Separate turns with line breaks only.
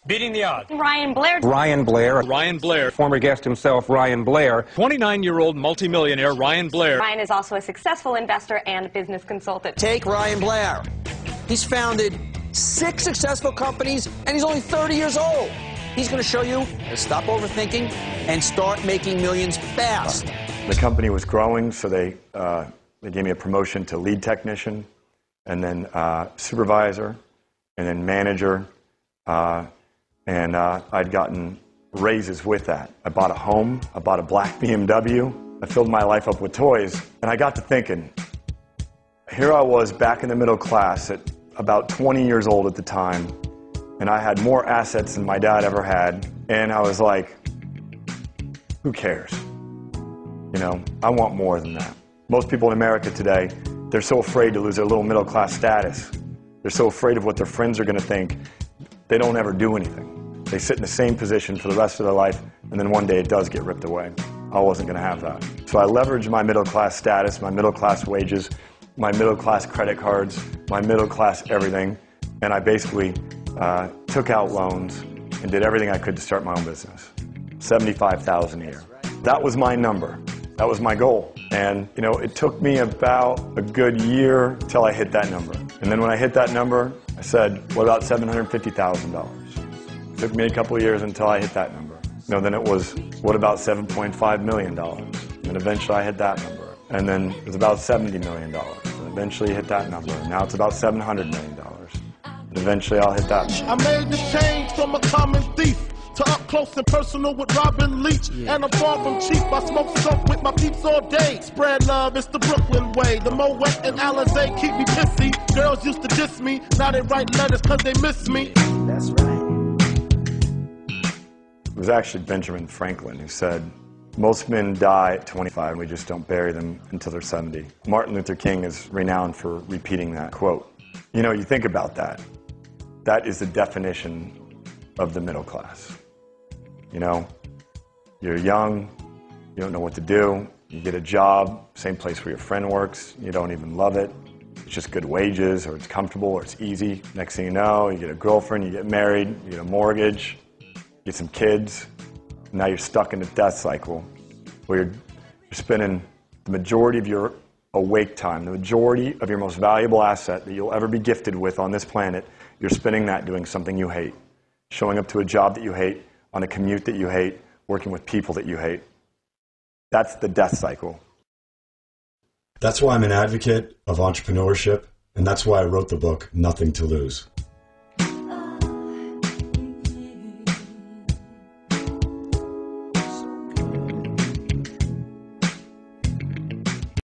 Beating the odds.
Ryan Blair.
Ryan Blair.
Ryan Blair.
Former guest himself, Ryan Blair.
29-year-old multimillionaire Ryan Blair.
Ryan is also a successful investor and business consultant.
Take Ryan Blair. He's founded 6 successful companies, and he's only 30 years old. He's going to show you to stop overthinking and start making millions fast.
The company was growing, so they gave me a promotion to lead technician, and then supervisor, and then manager. And I'd gotten raises with that. I bought a home, I bought a black BMW, I filled my life up with toys, and I got to thinking, here I was back in the middle class at about 20 years old at the time, and I had more assets than my dad ever had, and I was like, who cares? You know, I want more than that. Most people in America today, they're so afraid to lose their little middle class status. They're so afraid of what their friends are going to think, they don't ever do anything. They sit in the same position for the rest of their life, and then one day it does get ripped away. I wasn't going to have that. So I leveraged my middle class status, my middle class wages, my middle class credit cards, my middle class everything, and I basically took out loans and did everything I could to start my own business. $75,000 a year. That was my number. That was my goal. And you know, it took me about a good year till I hit that number. And then when I hit that number, I said, what about $750,000? It took me a couple of years until I hit that number. You know, then it was, what about $7.5 million? And eventually I hit that number. And then it was about $70 million. And eventually hit that number. And now it's about $700 million. And eventually I'll hit that number.
I made the change from a common thief to up close and personal with Robin Leach. And I'm far from cheap, I smoke soap with my peeps all day. Spread love, it's the Brooklyn way. The Moet and Alizé keep me pissy. Girls used to diss me, now they write letters cause they miss me.
That's right.
It was actually Benjamin Franklin who said, most men die at 25 and we just don't bury them until they're 70. Martin Luther King is renowned for repeating that quote. You know, you think about that. That is the definition of the middle class. You know, you're young, you don't know what to do, you get a job, same place where your friend works, you don't even love it, it's just good wages, or it's comfortable, or it's easy. Next thing you know, you get a girlfriend, you get married, you get a mortgage, you get some kids, and now you're stuck in a death cycle where you're spending the majority of your awake time, the majority of your most valuable asset that you'll ever be gifted with on this planet, you're spending that doing something you hate, showing up to a job that you hate, on a commute that you hate, working with people that you hate. That's the death cycle.
That's why I'm an advocate of entrepreneurship, and that's why I wrote the book, Nothing to Lose.